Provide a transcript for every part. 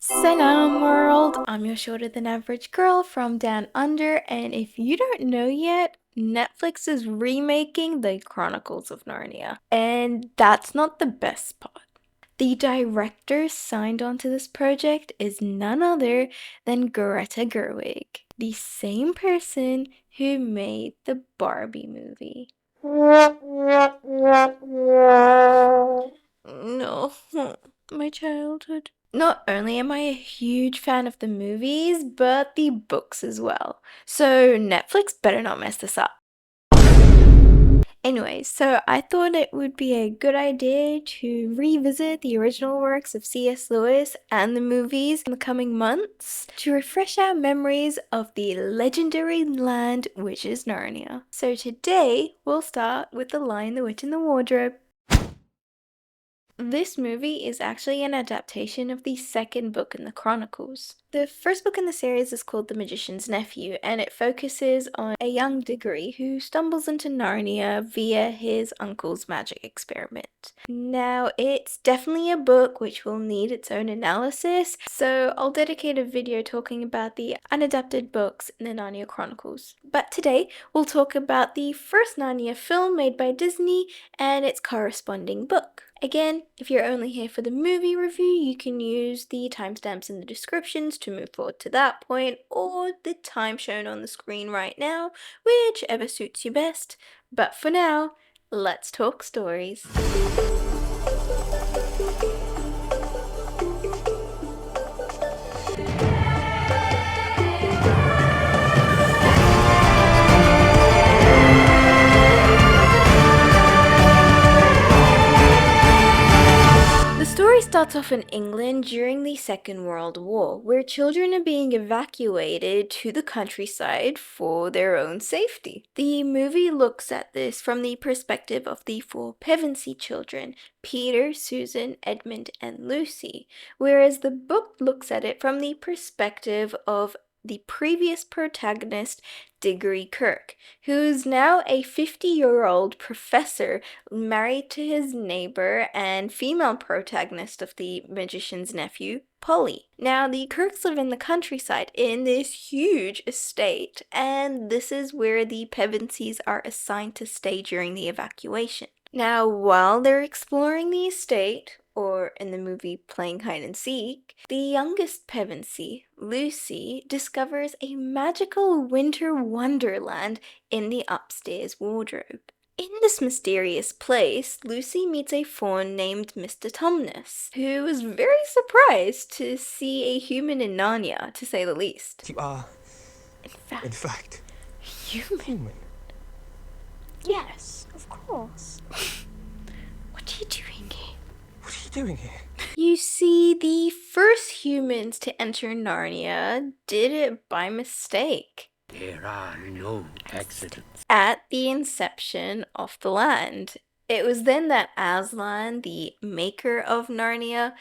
Salam world, I'm your shorter than average girl from Down Under, and if you don't know yet, Netflix is remaking the Chronicles of Narnia. And that's not the best part. The director signed onto this project is none other than Greta Gerwig, the same person who made the Barbie movie. No, my childhood. Not only am I a huge fan of the movies, but the books as well. So Netflix better not mess this up. Anyway, so I thought it would be a good idea to revisit the original works of C.S. Lewis and the movies in the coming months to refresh our memories of the legendary land which is Narnia. So today we'll start with The Lion, the Witch, and the Wardrobe. This movie is actually an adaptation of the second book in the Chronicles. The first book in the series is called The Magician's Nephew, and it focuses on a young Diggory who stumbles into Narnia via his uncle's magic experiment. Now, it's definitely a book which will need its own analysis, so I'll dedicate a video talking about the unadapted books in the Narnia Chronicles. But today, we'll talk about the first Narnia film made by Disney and its corresponding book. Again, if you're only here for the movie review, you can use the timestamps in the descriptions to move forward to that point, or the time shown on the screen right now, whichever suits you best. But for now, let's talk stories. The story starts off in England during the Second World War, where children are being evacuated to the countryside for their own safety. The movie looks at this from the perspective of the four Pevensie children, Peter, Susan, Edmund, and Lucy, whereas the book looks at it from the perspective of the previous protagonist, Diggory Kirk, who's now a 50-year-old professor married to his neighbor and female protagonist of The Magician's Nephew, Polly. Now, the Kirks live in the countryside in this huge estate, and this is where the Pevensies are assigned to stay during the evacuation. Now, while they're exploring the estate, or in the movie playing hide and seek, the youngest Pevensie, Lucy, discovers a magical winter wonderland in the upstairs wardrobe. In this mysterious place, Lucy meets a faun named Mr. Tumnus, who is very surprised to see a human in Narnia, to say the least. You are, In in fact, fact, human. human. Yes, of course. What are you doing here? What are you doing here? You see, the first humans to enter Narnia did it by mistake. There are no accidents. At the inception of the land. It was then that Aslan, the maker of Narnia,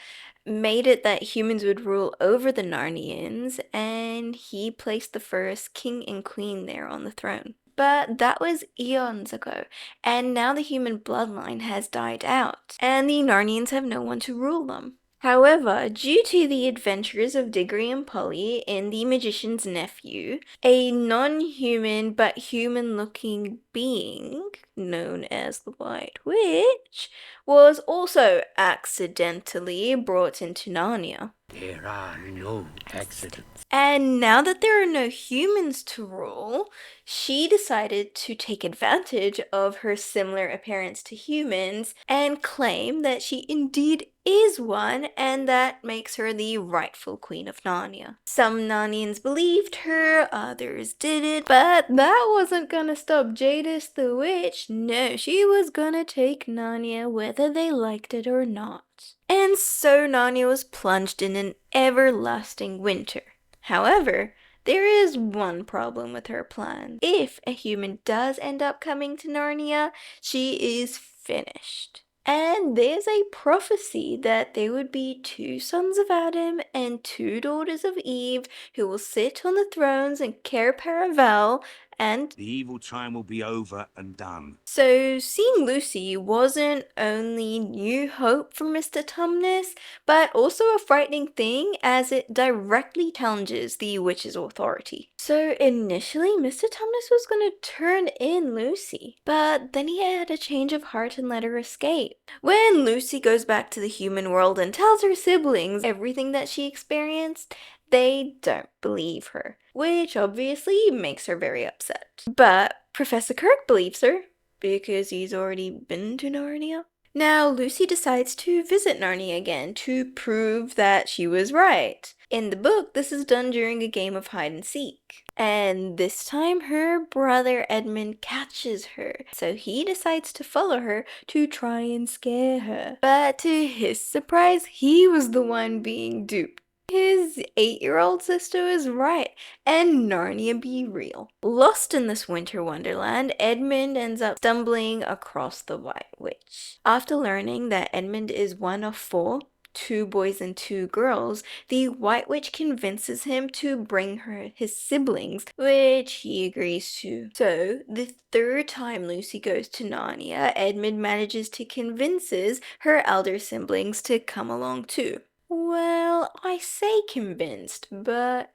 made it that humans would rule over the Narnians, and he placed the first king and queen there on the throne. But that was eons ago, and now the human bloodline has died out, and the Narnians have no one to rule them. However, due to the adventures of Diggory and Polly in The Magician's Nephew, a non-human but human-looking being, known as the White Witch, was also accidentally brought into Narnia. There are no accidents. And now that there are no humans to rule, she decided to take advantage of her similar appearance to humans and claim that she indeed is one, and that makes her the rightful queen of Narnia. Some Narnians believed her, others didn't, but that wasn't gonna stop Jadis the Witch. No, she was gonna take Narnia whether they liked it or not. And so Narnia was plunged in an everlasting winter. However, there is one problem with her plan. If a human does end up coming to Narnia, she is finished. And there's a prophecy that there would be 2 sons of Adam and 2 daughters of Eve who will sit on the thrones in Cair Paravel, and the evil time will be over and done. so seeing Lucy wasn't only new hope for Mr. Tumnus, but also a frightening thing as it directly challenges the witch's authority. So initially, Mr. Tumnus was going to turn in Lucy, but then he had a change of heart and let her escape. When Lucy goes back to the human world and tells her siblings everything that she experienced, they don't believe her, which obviously makes her very upset. But Professor Kirk believes her, because he's already been to Narnia. Now, Lucy decides to visit Narnia again to prove that she was right. In the book, this is done during a game of hide and seek. And this time, her brother Edmund catches her, so he decides to follow her to try and scare her. But to his surprise, he was the one being duped. His 8-year-old sister is right, and Narnia be real. Lost in this winter wonderland, Edmund ends up stumbling across the White Witch. After learning that Edmund is one of 4, 2 boys and 2 girls, the White Witch convinces him to bring her his siblings, which he agrees to. So, the 3rd time Lucy goes to Narnia, Edmund manages to convinces her elder siblings to come along too. Well, I say convinced, but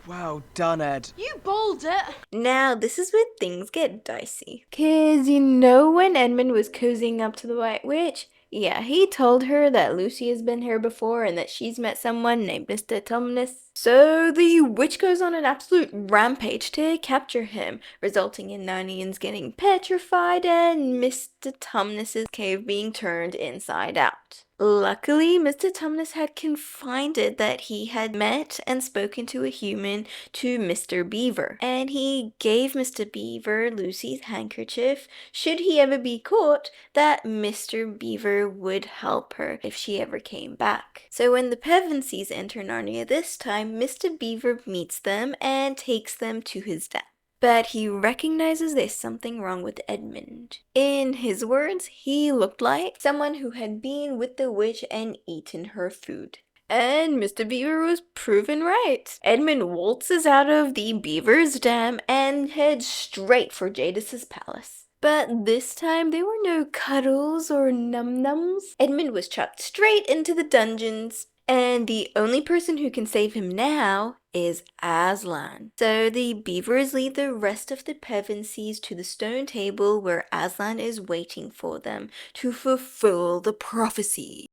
Well done, Ed. You bowled it! now this is where things get dicey. 'Cause you know when Edmund was cozying up to the White Witch? Yeah, he told her that Lucy has been here before and that she's met someone named Mr. Tumnus. So the witch goes on an absolute rampage to capture him, resulting in Narnians getting petrified and Mr. Tumnus's cave being turned inside out. Luckily, Mr. Tumnus had confided that he had met and spoken to a human, to Mr. Beaver, and he gave Mr. Beaver Lucy's handkerchief should he ever be caught, that Mr. Beaver would help her if she ever came back. So when the Pevensies enter Narnia this time, Mr. Beaver meets them and takes them to his den. But he recognizes there's something wrong with Edmund. In his words, he looked like someone who had been with the witch and eaten her food. And Mr. Beaver was proven right. Edmund waltzes out of the beaver's dam and heads straight for Jadis's palace. But this time there were no cuddles or num-nums. Edmund was chucked straight into the dungeons. And the only person who can save him now is Aslan. So the beavers lead the rest of the Pevensies to the stone table where Aslan is waiting for them to fulfill the prophecy.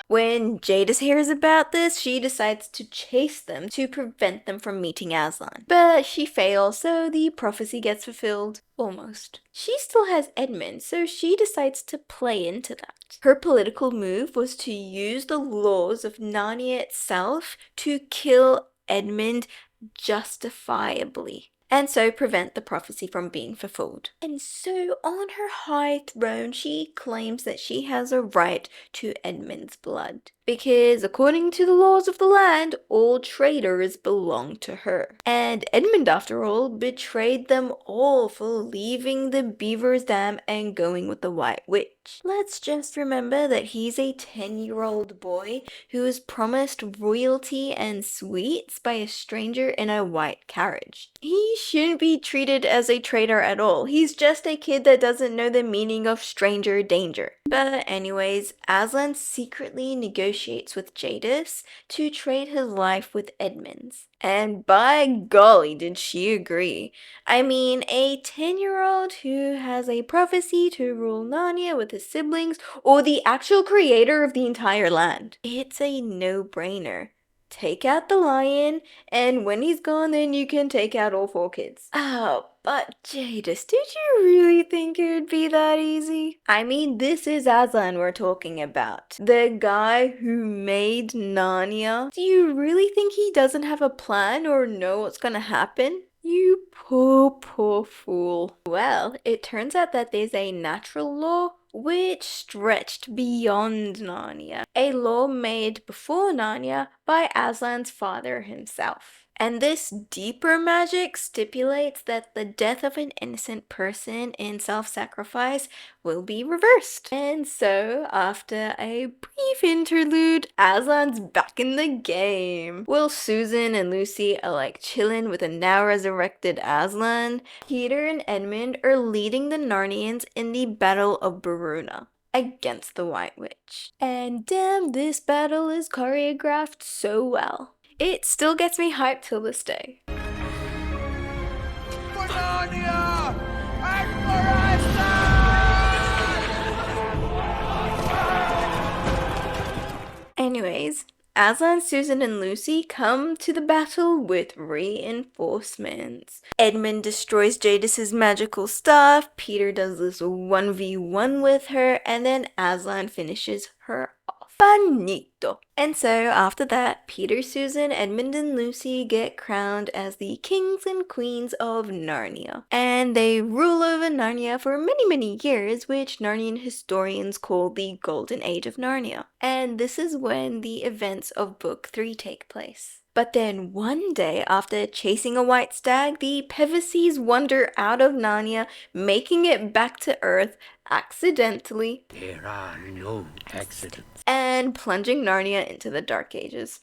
When Jadis hears about this, she decides to chase them to prevent them from meeting Aslan. But she fails, so the prophecy gets fulfilled. Almost. She still has Edmund, so she decides to play into that. Her political move was to use the laws of Narnia itself to kill Edmund justifiably, and so prevent the prophecy from being fulfilled. And so on her high throne, she claims that she has a right to Edmund's blood, because according to the laws of the land, all traitors belong to her. And Edmund, after all, betrayed them all for leaving the beaver's dam and going with the White Witch. Let's just remember that he's a 10-year-old boy who was promised royalty and sweets by a stranger in a white carriage. He shouldn't be treated as a traitor at all. He's just a kid that doesn't know the meaning of stranger danger. But anyways, Aslan secretly negotiates with Jadis to trade his life with Edmund's. And by golly, did she agree. I mean, a 10-year-old who has a prophecy to rule Narnia with his siblings, or the actual creator of the entire land. It's a no-brainer. Take out the lion, and when he's gone, then you can take out all 4 kids. Oh, but Jadis, did you really think it would be that easy? I mean, this is Aslan we're talking about. The guy who made Narnia. Do you really think he doesn't have a plan or know what's gonna happen? You poor fool. Well, it turns out that there's a natural law which stretched beyond Narnia. A law made before Narnia by Aslan's father himself. And this deeper magic stipulates that the death of an innocent person in self-sacrifice will be reversed. And so, after a brief interlude, Aslan's back in the game. While Susan and Lucy are like chilling with a now resurrected Aslan, Peter and Edmund are leading the Narnians in the Battle of Baruna against the White Witch. And damn, this battle is choreographed so well. It still gets me hyped till this day. For Narnia! And for Aslan! Anyways, Aslan, Susan, and Lucy come to the battle with reinforcements. Edmund destroys Jadis's magical staff, Peter does this 1v1 with her, and then Aslan finishes her off. Finito! And so after that, Peter, Susan, Edmund, and Lucy get crowned as the kings and queens of Narnia. And they rule over Narnia for many years, which Narnian historians call the Golden Age of Narnia. And this is when the events of Book 3 take place. But then one day, after chasing a white stag, the Pevensies wander out of Narnia, making it back to Earth accidentally. There are no accidents. And plunging Narnia into the Dark Ages,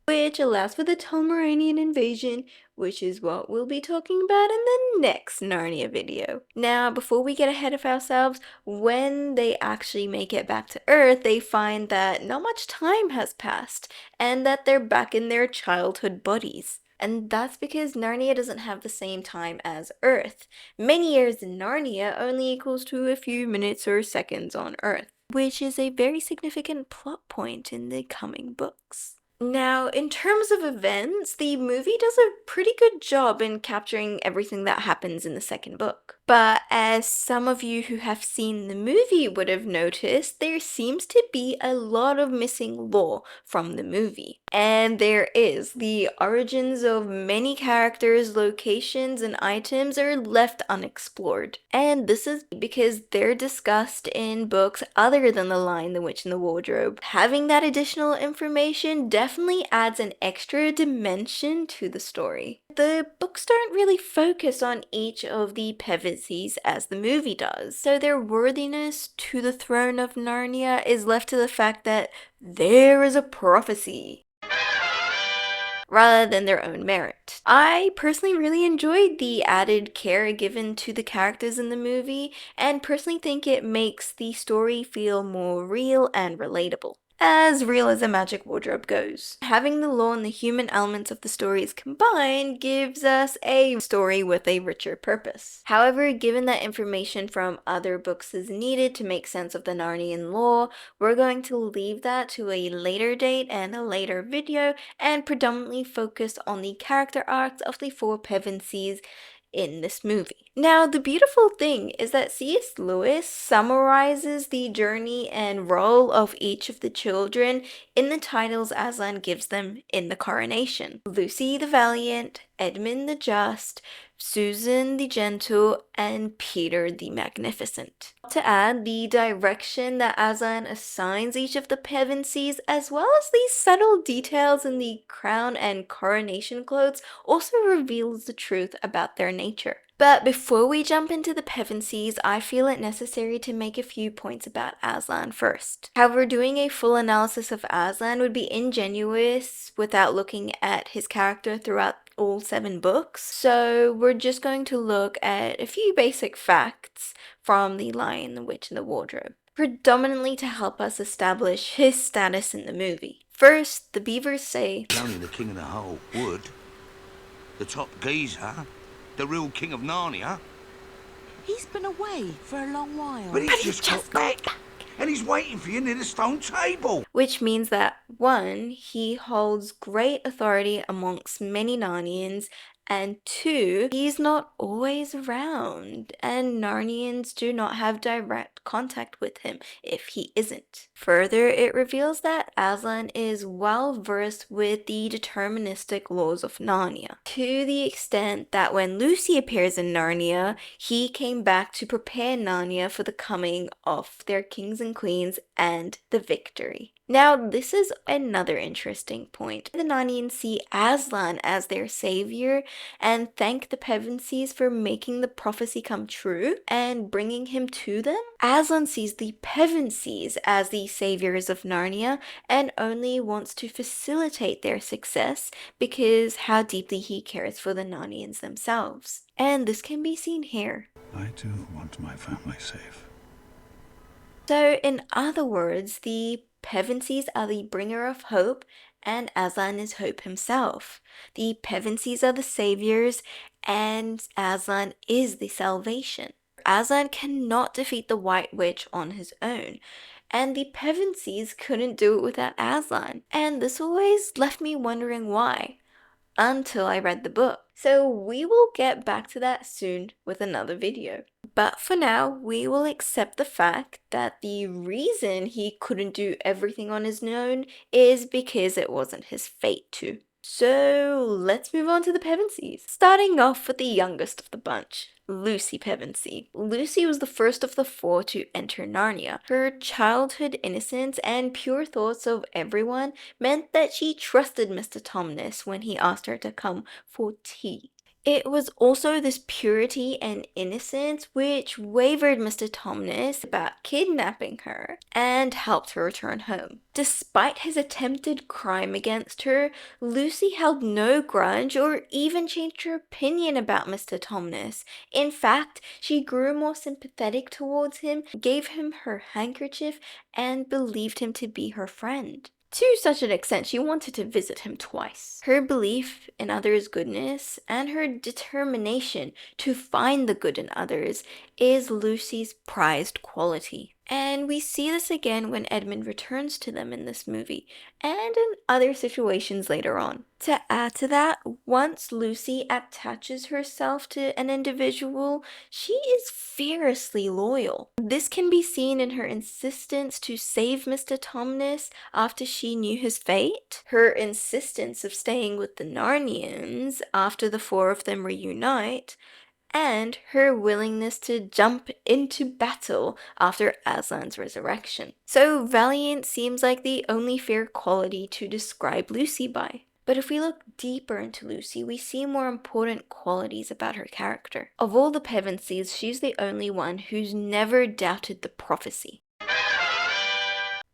which allows for the Telmaranian invasion, which is what we'll be talking about in the next Narnia video. Now, before we get ahead of ourselves, when they actually make it back to Earth, they find that not much time has passed, and that they're back in their childhood bodies. And that's because Narnia doesn't have the same time as Earth. Many years in Narnia only equals to a few minutes or seconds on Earth, which is a very significant plot point in the coming books. Now, in terms of events, the movie does a pretty good job in capturing everything that happens in the second book. But as some of you who have seen the movie would have noticed, there seems to be a lot of missing lore from the movie. And there is. The origins of many characters, locations, and items are left unexplored. And this is because they're discussed in books other than The Lion, the Witch, and the Wardrobe. Having that additional information definitely adds an extra dimension to the story. The books don't really focus on each of the Pevensies as the movie does, so their worthiness to the throne of Narnia is left to the fact that there is a prophecy, rather than their own merit. I personally really enjoyed the added care given to the characters in the movie, and personally think it makes the story feel more real and relatable. As real as a magic wardrobe goes. Having the lore and the human elements of the stories combined gives us a story with a richer purpose. However, given that information from other books is needed to make sense of the Narnian lore, we're going to leave that to a later date and a later video and predominantly focus on the character arcs of the 4 Pevensies in this movie. Now, the beautiful thing is that C.S. Lewis summarizes the journey and role of each of the children in the titles Aslan gives them in the coronation. Lucy the Valiant, Edmund the Just, Susan the Gentle, and Peter the Magnificent. To add, the direction that Aslan assigns each of the Pevensies, as well as these subtle details in the crown and coronation clothes, also reveals the truth about their nature. But before we jump into the Pevensies, I feel it necessary to make a few points about Aslan first. However, doing a full analysis of Aslan would be ingenuous without looking at his character throughout all 7 books, so we're just going to look at a few basic facts from The Lion, the Witch, and the Wardrobe, predominantly to help us establish his status in the movie. First, the beavers say, He's only the king of the whole wood. The top geezer. The real king of Narnia. He's been away for a long while. But he's just got back. And he's waiting for you near the stone table. which means that 1, he holds great authority amongst many Narnians, and 2, he's not always around, and Narnians do not have direct contact with him if he isn't. Further, it reveals that Aslan is well versed with the deterministic laws of Narnia, to the extent that when Lucy appears in Narnia, he came back to prepare Narnia for the coming of their kings and queens and the victory. Now, this is another interesting point. The Narnians see Aslan as their savior and thank the Pevensies for making the prophecy come true and bringing him to them. Aslan sees the Pevensies as the saviors of Narnia and only wants to facilitate their success because how deeply he cares for the Narnians themselves. And this can be seen here. I too want my family safe. So, in other words, the Pevensies are the bringer of hope, and Aslan is hope himself. The Pevensies are the saviors, and Aslan is the salvation. Aslan cannot defeat the White Witch on his own, and the Pevensies couldn't do it without Aslan. And this always left me wondering why, until I read the book. So we will get back to that soon with another video. But for now, we will accept the fact that the reason he couldn't do everything on his own is because it wasn't his fate to. So let's move on to the Pevensies. Starting off with the youngest of the bunch, Lucy Pevensey. Lucy was the first of the four to enter Narnia. Her childhood innocence and pure thoughts of everyone meant that she trusted Mr. Tumnus when he asked her to come for tea. It was also this purity and innocence which wavered Mr. Tumnus about kidnapping her and helped her return home. Despite his attempted crime against her, Lucy held no grudge or even changed her opinion about Mr. Tumnus. In fact, she grew more sympathetic towards him, gave him her handkerchief, and believed him to be her friend. To such an extent, she wanted to visit him twice. Her belief in others' goodness and her determination to find the good in others is Lucy's prized quality. And we see this again when Edmund returns to them in this movie, and in other situations later on. To add to that, once Lucy attaches herself to an individual, she is fiercely loyal. This can be seen in her insistence to save Mr. Tumnus after she knew his fate, her insistence of staying with the Narnians after the four of them reunite, and her willingness to jump into battle after Aslan's resurrection. So Valiant seems like the only fair quality to describe Lucy by. But if we look deeper into Lucy, we see more important qualities about her character. Of all the Pevensies, she's the only one who's never doubted the prophecy.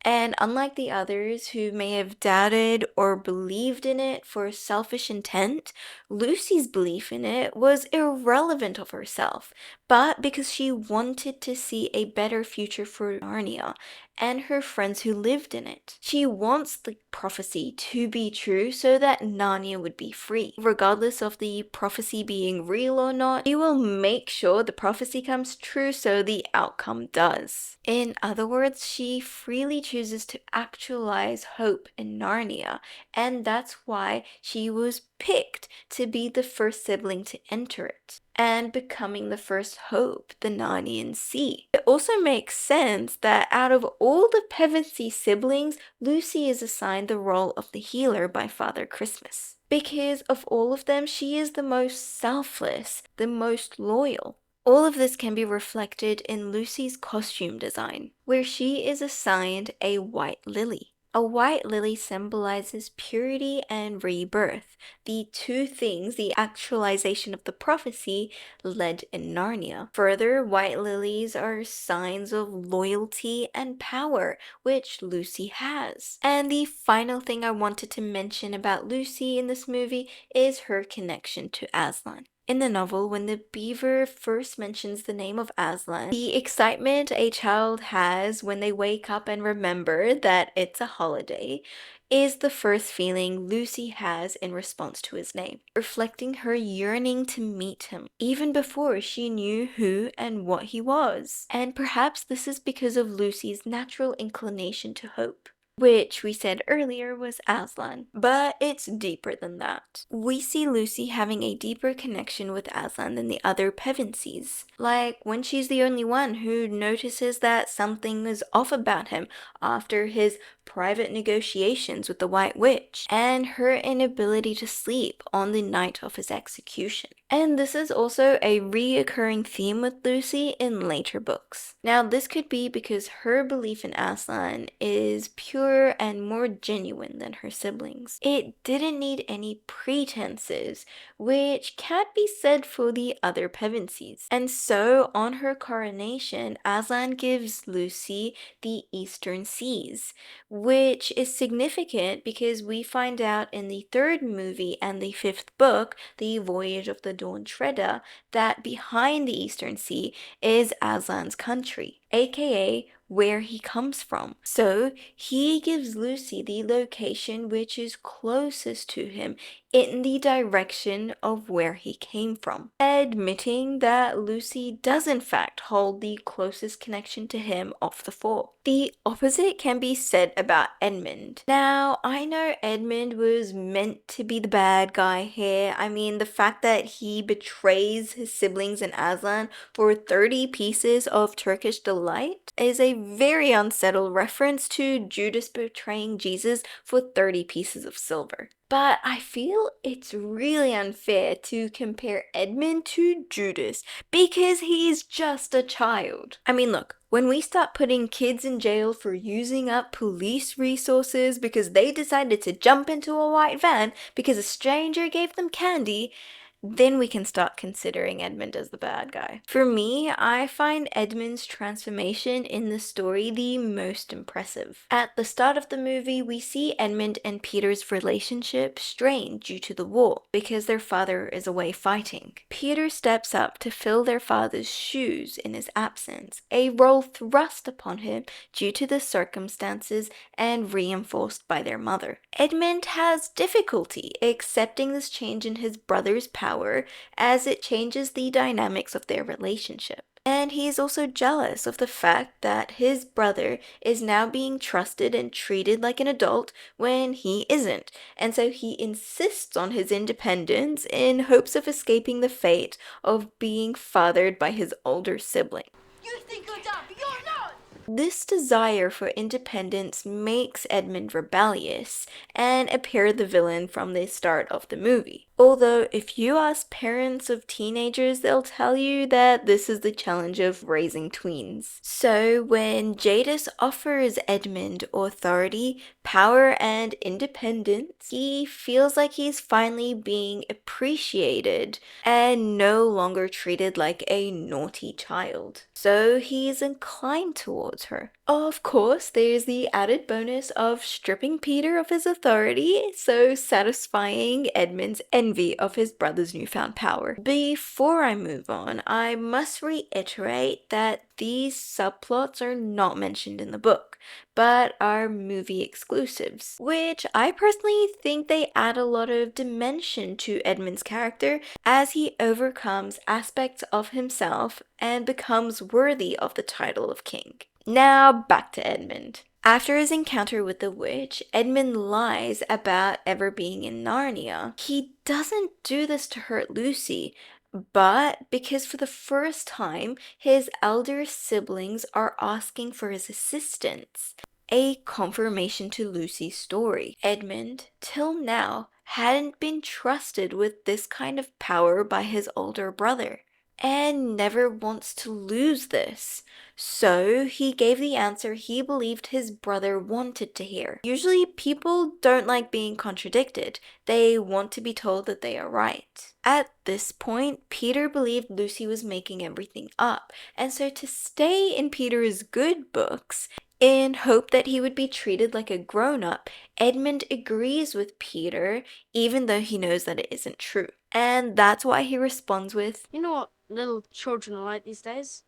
And unlike the others who may have doubted or believed in it for selfish intent, Lucy's belief in it was irrelevant of herself, but because she wanted to see a better future for Narnia and her friends who lived in it. She wants the prophecy to be true so that Narnia would be free. Regardless of the prophecy being real or not, she will make sure the prophecy comes true so the outcome does. In other words, she freely chooses to actualize hope in Narnia, and that's why she was picked to be the first sibling to enter it, and becoming the first hope the Narnians see. It also makes sense that out of all the Pevensey siblings, Lucy is assigned the role of the healer by Father Christmas. Because of all of them, she is the most selfless, the most loyal. All of this can be reflected in Lucy's costume design, where she is assigned a white lily. A white lily symbolizes purity and rebirth, the two things the actualization of the prophecy led in Narnia. Further, white lilies are signs of loyalty and power, which Lucy has. And the final thing I wanted to mention about Lucy in this movie is her connection to Aslan. In the novel, when the beaver first mentions the name of Aslan, the excitement a child has when they wake up and remember that it's a holiday is the first feeling Lucy has in response to his name, reflecting her yearning to meet him, even before she knew who and what he was. And perhaps this is because of Lucy's natural inclination to hope, which we said earlier was Aslan, but it's deeper than that. We see Lucy having a deeper connection with Aslan than the other Pevensies, like when she's the only one who notices that something is off about him after his private negotiations with the White Witch, and her inability to sleep on the night of his execution. And this is also a reoccurring theme with Lucy in later books. Now, this could be because her belief in Aslan is pure pure and more genuine than her siblings. It didn't need any pretenses, which can't be said for the other Pevensies. And so, on her coronation, Aslan gives Lucy the Eastern Seas, which is significant because we find out in the third movie and the fifth book, The Voyage of the Dawn Treader, that behind the Eastern Sea is Aslan's country, aka where he comes from. So he gives Lucy the location which is closest to him in the direction of where he came from, admitting that Lucy does in fact hold the closest connection to him of the four. The opposite can be said about Edmund. Now, I know Edmund was meant to be the bad guy here. I mean, the fact that he betrays his siblings and Aslan for 30 pieces of Turkish delight is a very unsettled reference to Judas betraying Jesus for 30 pieces of silver. But I feel it's really unfair to compare Edmund to Judas because he's just a child. I mean, look, when we start putting kids in jail for using up police resources because they decided to jump into a white van because a stranger gave them candy, then we can start considering Edmund as the bad guy. For me, I find Edmund's transformation in the story the most impressive. At the start of the movie, we see Edmund and Peter's relationship strained due to the war because their father is away fighting. Peter steps up to fill their father's shoes in his absence, a role thrust upon him due to the circumstances and reinforced by their mother. Edmund has difficulty accepting this change in his brother's power as it changes the dynamics of their relationship. And he is also jealous of the fact that his brother is now being trusted and treated like an adult when he isn't, and so he insists on his independence in hopes of escaping the fate of being fathered by his older sibling. You think you're dumb, but you're not! This desire for independence makes Edmund rebellious and appear the villain from the start of the movie. Although if you ask parents of teenagers, they'll tell you that this is the challenge of raising tweens. So when Jadis offers Edmund authority, power, and independence, he feels like he's finally being appreciated and no longer treated like a naughty child. So he's inclined towards her. Of course, there's the added bonus of stripping Peter of his authority, so satisfying Edmund's envy of his brother's newfound power. Before I move on, I must reiterate that these subplots are not mentioned in the book, but are movie exclusives, which I personally think they add a lot of dimension to Edmund's character as he overcomes aspects of himself and becomes worthy of the title of king. Now back to Edmund. After his encounter with the witch, Edmund lies about ever being in Narnia. He doesn't do this to hurt Lucy, but because for the first time, his elder siblings are asking for his assistance. A confirmation to Lucy's story. Edmund, till now, hadn't been trusted with this kind of power by his older brother, and never wants to lose this. So he gave the answer he believed his brother wanted to hear. Usually people don't like being contradicted. They want to be told that they are right. At this point, Peter believed Lucy was making everything up, and so to stay in Peter's good books, in hope that he would be treated like a grown-up, Edmund agrees with Peter, even though he knows that it isn't true. And that's why he responds with, You know what little children are like these days?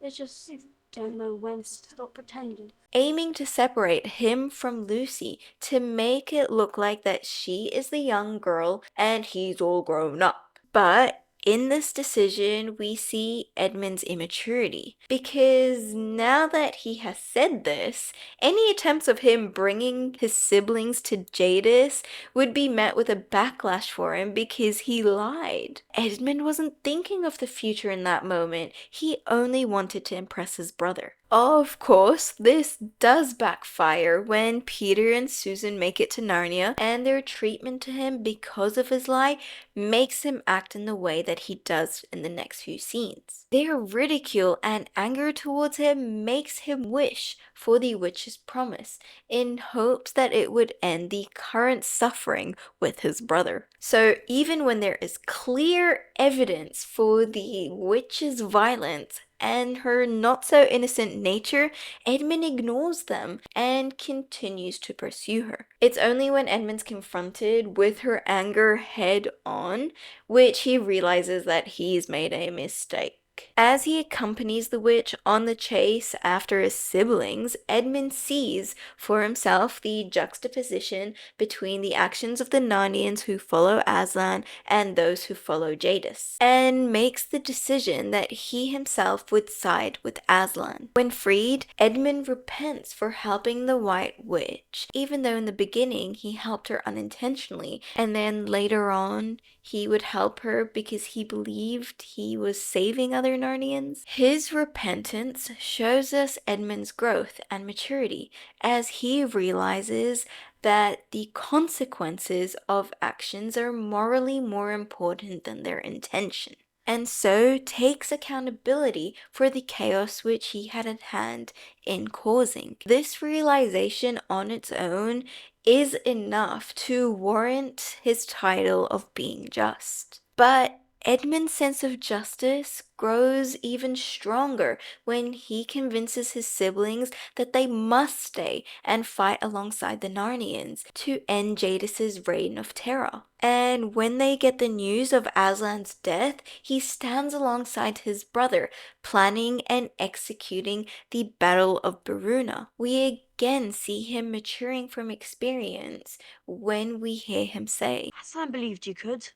They just don't know when to stop pretending. aiming to separate him from Lucy to make it look like that she is the young girl and he's all grown up. But in this decision, we see Edmund's immaturity, because now that he has said this, any attempts of him bringing his siblings to Jadis would be met with a backlash for him because he lied. Edmund wasn't thinking of the future in that moment, he only wanted to impress his brother. Of course, this does backfire when Peter and Susan make it to Narnia, and their treatment to him because of his lie makes him act in the way that he does in the next few scenes. Their ridicule and anger towards him makes him wish for the witch's promise, in hopes that it would end the current suffering with his brother. So even when there is clear evidence for the witch's violence and her not so innocent nature, Edmund ignores them and continues to pursue her. It's only when Edmund's confronted with her anger head on which he realizes that he's made a mistake. As he accompanies the witch on the chase after his siblings, Edmund sees for himself the juxtaposition between the actions of the Narnians who follow Aslan and those who follow Jadis, and makes the decision that he himself would side with Aslan. When freed, Edmund repents for helping the White Witch, even though in the beginning he helped her unintentionally, and then later on he would help her because he believed he was saving other Narnians. His repentance shows us Edmund's growth and maturity as he realizes that the consequences of actions are morally more important than their intention, and so takes accountability for the chaos which he had at hand in causing. This realization on its own is enough to warrant his title of being just. But Edmund's sense of justice grows even stronger when he convinces his siblings that they must stay and fight alongside the Narnians to end Jadis's reign of terror. And when they get the news of Aslan's death, he stands alongside his brother, planning and executing the Battle of Baruna. We again see him maturing from experience when we hear him say, Aslan believed you could.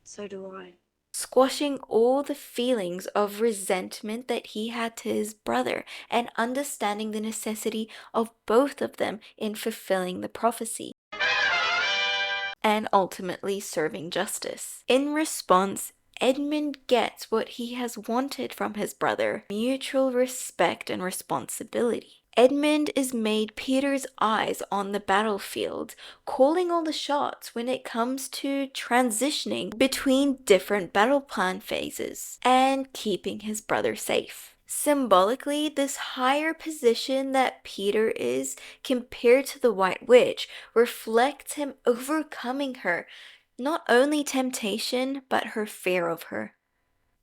So do I. squashing all the feelings of resentment that he had to his brother and understanding the necessity of both of them in fulfilling the prophecy and ultimately serving justice. In response, Edmund gets what he has wanted from his brother: mutual respect and responsibility. Edmund is made Peter's eyes on the battlefield, calling all the shots when it comes to transitioning between different battle plan phases and keeping his brother safe. Symbolically, this higher position that Peter is compared to the White Witch reflects him overcoming her, not only temptation, but her fear of her.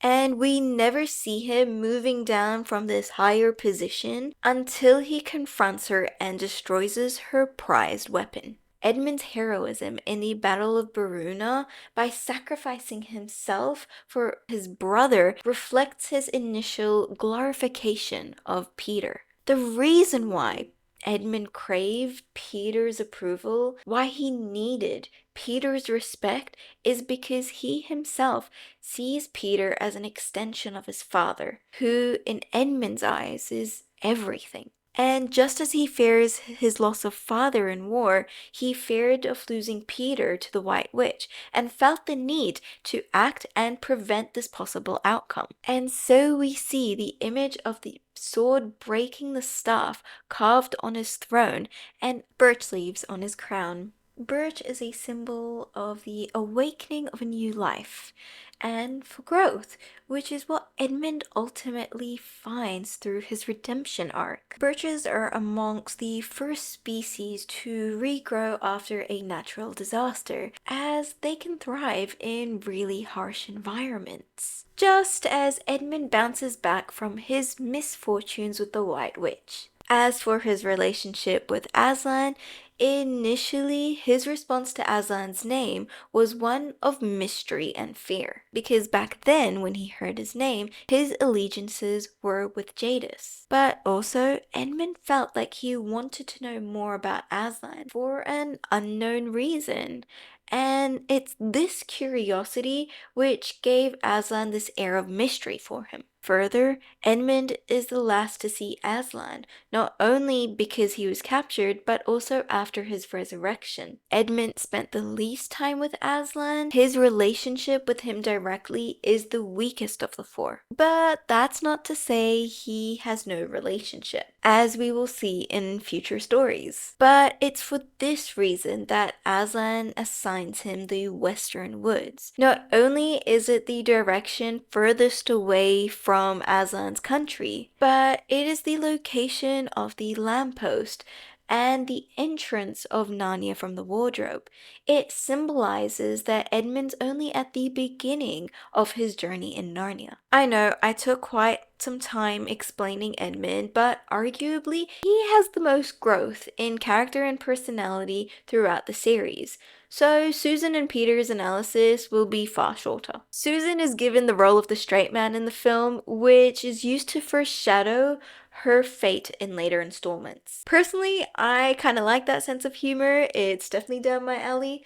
And we never see him moving down from this higher position until he confronts her and destroys her prized weapon. Edmund's heroism in the Battle of Baruna by sacrificing himself for his brother reflects his initial glorification of Peter. The reason why Edmund craved Peter's approval, why he needed Peter's respect, is because he himself sees Peter as an extension of his father, who in Edmund's eyes is everything. And just as he fears his loss of father in war, he feared of losing Peter to the White Witch and felt the need to act and prevent this possible outcome. And so we see the image of the sword breaking the staff carved on his throne and birch leaves on his crown. Birch is a symbol of the awakening of a new life and for growth, which is what Edmund ultimately finds through his redemption arc. Birches are amongst the first species to regrow after a natural disaster, as they can thrive in really harsh environments. Just as Edmund bounces back from his misfortunes with the White Witch. As for his relationship with Aslan, initially his response to Aslan's name was one of mystery and fear, because back then when he heard his name, his allegiances were with Jadis. But also, Edmund felt like he wanted to know more about Aslan for an unknown reason. And it's this curiosity which gave Aslan this air of mystery for him. Further, Edmund is the last to see Aslan, not only because he was captured, but also after his resurrection. Edmund spent the least time with Aslan. His relationship with him directly is the weakest of the four. But that's not to say he has no relationship, as we will see in future stories. But it's for this reason that Aslan assigns him the Western Woods. Not only is it the direction furthest away from from Aslan's country, but it is the location of the lamppost and the entrance of Narnia from the wardrobe. It symbolizes that Edmund's only at the beginning of his journey in Narnia. I know I took quite some time explaining Edmund, but arguably he has the most growth in character and personality throughout the series. So Susan and Peter's analysis will be far shorter. Susan is given the role of the straight man in the film, which is used to foreshadow her fate in later installments. Personally, I kind of like that sense of humor. It's definitely down my alley.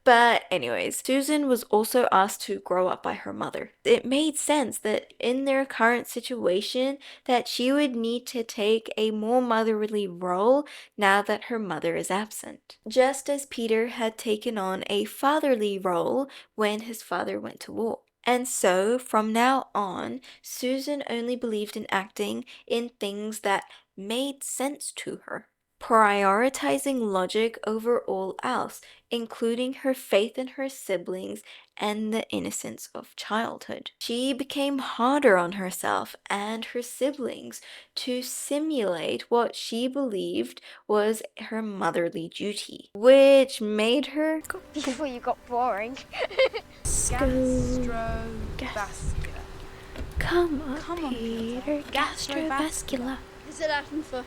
But anyways, Susan was also asked to grow up by her mother. It made sense that in their current situation that she would need to take a more motherly role now that her mother is absent. Just as Peter had taken on a fatherly role when his father went to war. And so, from now on, Susan only believed in acting in things that made sense to her, prioritizing logic over all else, including her faith in her siblings and the innocence of childhood. She became harder on herself and her siblings to simulate what she believed was her motherly duty, which made her Before you got boring. Gastrovascular. Come on, Come on, Peter, gastrovascular. Is it Latin for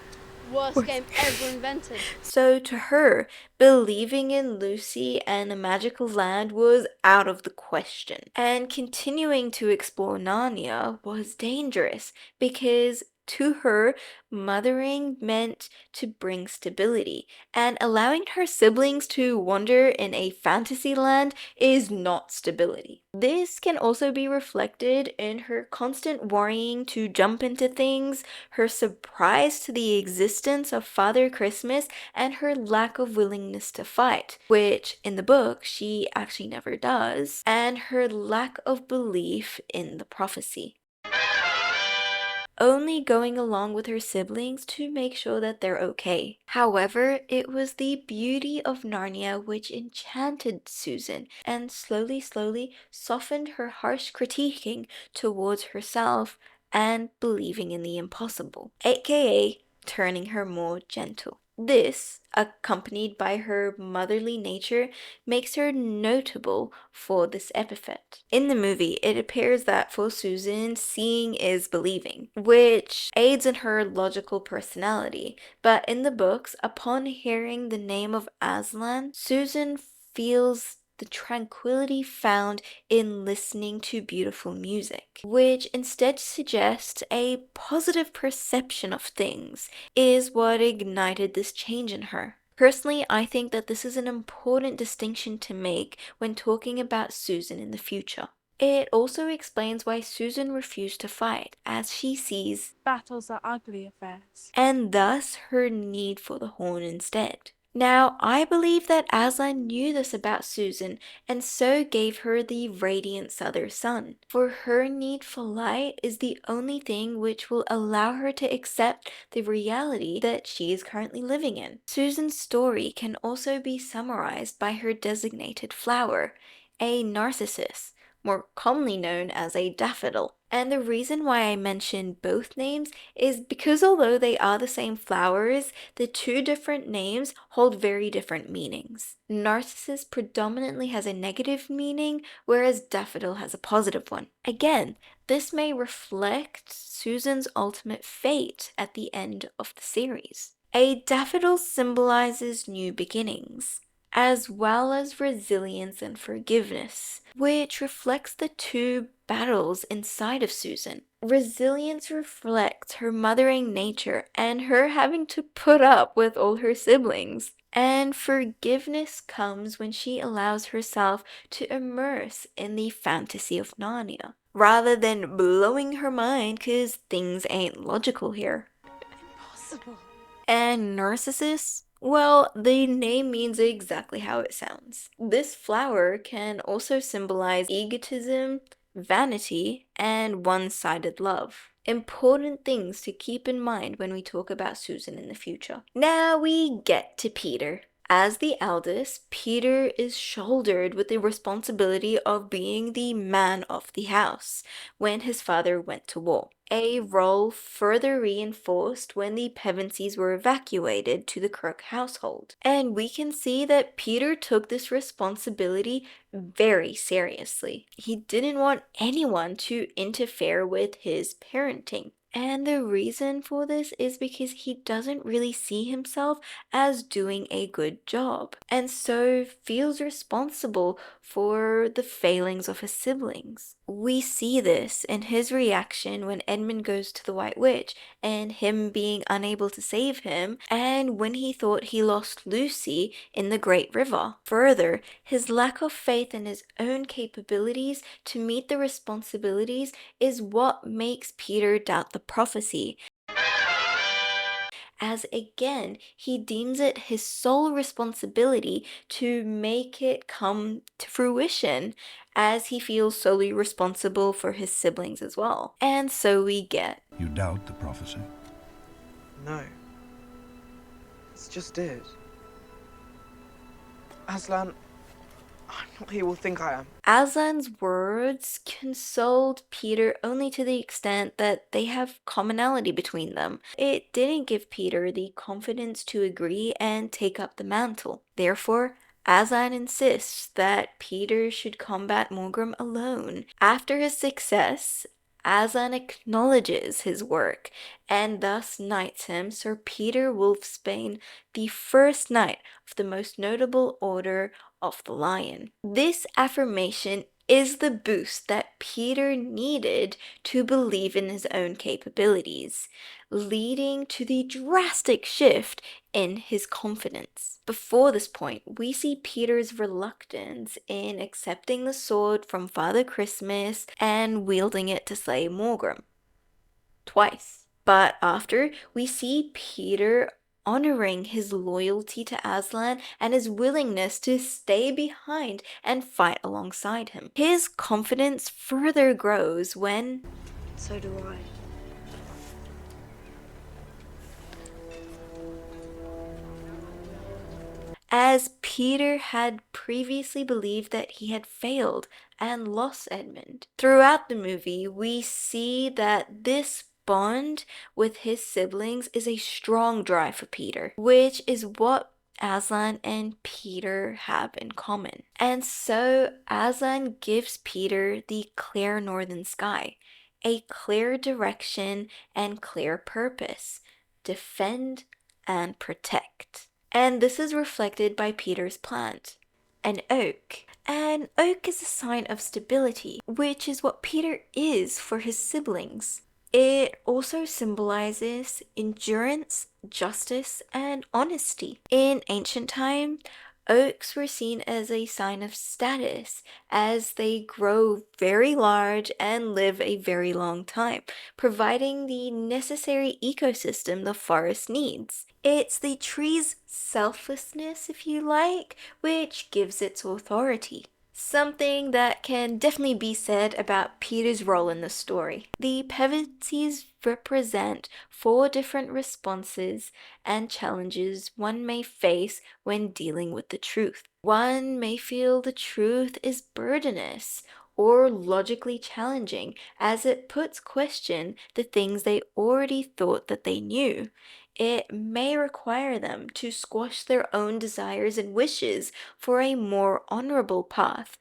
worst game ever invented? So to her, believing in Lucy and a magical land was out of the question. And continuing to explore Narnia was dangerous because to her, mothering meant to bring stability, and allowing her siblings to wander in a fantasy land is not stability. This can also be reflected in her constant worrying to jump into things, her surprise to the existence of Father Christmas, and her lack of willingness to fight, which in the book she actually never does, and her lack of belief in the prophecy. Only going along with her siblings to make sure that they're okay. However, it was the beauty of Narnia which enchanted Susan and slowly softened her harsh critiquing towards herself and believing in the impossible, aka turning her more gentle. This, accompanied by her motherly nature, makes her notable for this epithet. In the movie, it appears that for Susan, seeing is believing, which aids in her logical personality. But in the books, upon hearing the name of Aslan, Susan feels the tranquility found in listening to beautiful music, which instead suggests a positive perception of things, is what ignited this change in her. Personally, I think that this is an important distinction to make when talking about Susan in the future. It also explains why Susan refused to fight, as she sees Battles are ugly affairs. and thus her need for the horn instead. Now, I believe that Aslan knew this about Susan and so gave her the radiant southern sun, for her need for light is the only thing which will allow her to accept the reality that she is currently living in. Susan's story can also be summarized by her designated flower, a narcissus, more commonly known as a daffodil. And the reason why I mention both names is because although they are the same flowers, the two different names hold very different meanings. Narcissus predominantly has a negative meaning, whereas daffodil has a positive one. Again, this may reflect Susan's ultimate fate at the end of the series. A daffodil symbolizes new beginnings, as well as resilience and forgiveness, which reflects the two battles inside of Susan. Resilience reflects her mothering nature and her having to put up with all her siblings. And forgiveness comes when she allows herself to immerse in the fantasy of Narnia, rather than blowing her mind because things ain't logical here. Impossible. And Narcissus? Well, the name means exactly how it sounds. This flower can also symbolize egotism, vanity, and one-sided love. Important things to keep in mind when we talk about Susan in the future. Now we get to Peter. As the eldest, Peter is shouldered with the responsibility of being the man of the house when his father went to war, a role further reinforced when the Pevensies were evacuated to the Crook household. And we can see that Peter took this responsibility very seriously. He didn't want anyone to interfere with his parenting. And the reason for this is because he doesn't really see himself as doing a good job, and so feels responsible for the failings of his siblings. We see this in his reaction when Edmund goes to the White Witch and him being unable to save him, and when he thought he lost Lucy in the Great River. Further, his lack of faith in his own capabilities to meet the responsibilities is what makes Peter doubt the prophecy, as again, he deems it his sole responsibility to make it come to fruition, as he feels solely responsible for his siblings as well. And so we get, You doubt the prophecy? No. It's just it. Aslan, I'm not who you will think I am. Aslan's words consoled Peter only to the extent that they have commonality between them. It didn't give Peter the confidence to agree and take up the mantle. Therefore, Aslan insists that Peter should combat Morgrim alone. After his success, Aslan acknowledges his work and thus knights him Sir Peter Wolfsbane, the first knight of the most notable order of the Lion. This affirmation is the boost that Peter needed to believe in his own capabilities, leading to the drastic shift in his confidence. Before this point, we see Peter's reluctance in accepting the sword from Father Christmas and wielding it to slay Morgrim. Twice. But after, we see Peter honoring his loyalty to Aslan and his willingness to stay behind and fight alongside him. His confidence further grows when, So do I. as Peter had previously believed that he had failed and lost Edmund. Throughout the movie, we see that this bond with his siblings is a strong drive for Peter, which is what Aslan and Peter have in common. And so Aslan gives Peter the clear northern sky, a clear direction and clear purpose: defend and protect. And this is reflected by Peter's plant, an oak. An oak is a sign of stability, which is what Peter is for his siblings. It also symbolizes endurance, justice, and honesty. In ancient time, oaks were seen as a sign of status, as they grow very large and live a very long time, providing the necessary ecosystem the forest needs. It's the tree's selflessness, if you like, which gives its authority. Something that can definitely be said about Peter's role in the story. The Pevensies represent 4 different responses and challenges one may face when dealing with the truth. One may feel the truth is burdenous or logically challenging, as it puts question the things they already thought that they knew. It may require them to squash their own desires and wishes for a more honorable path.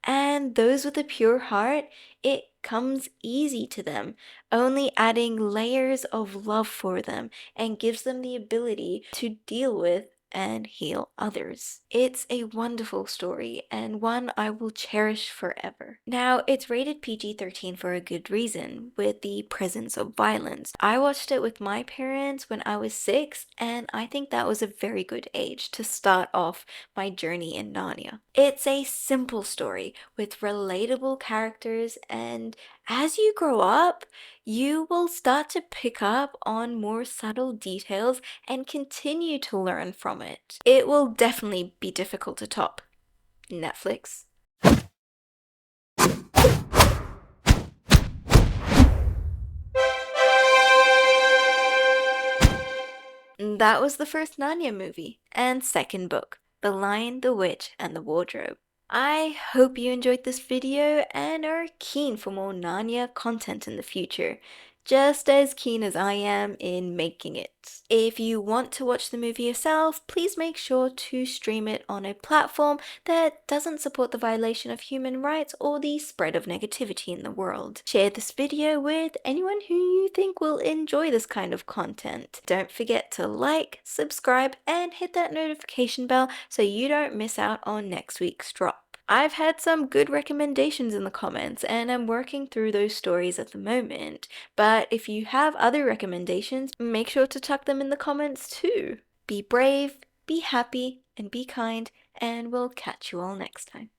And those with a pure heart, it comes easy to them, only adding layers of love for them and gives them the ability to deal with and heal others. It's a wonderful story and one I will cherish forever. Now, it's rated PG-13 for a good reason, with the presence of violence. I watched it with my parents when I was 6, and I think that was a very good age to start off my journey in Narnia. It's a simple story with relatable characters, and as you grow up, you will start to pick up on more subtle details and continue to learn from it. It will definitely be difficult to top. Netflix. That was the first Narnia movie and second book, The Lion, the Witch, and the Wardrobe. I hope you enjoyed this video and are keen for more Narnia content in the future, just as keen as I am in making it. If you want to watch the movie yourself, please make sure to stream it on a platform that doesn't support the violation of human rights or the spread of negativity in the world. Share this video with anyone who you think will enjoy this kind of content. Don't forget to like, subscribe, and hit that notification bell so you don't miss out on next week's drop. I've had some good recommendations in the comments and I'm working through those stories at the moment, but if you have other recommendations, make sure to tuck them in the comments too. Be brave, be happy, and be kind, and we'll catch you all next time.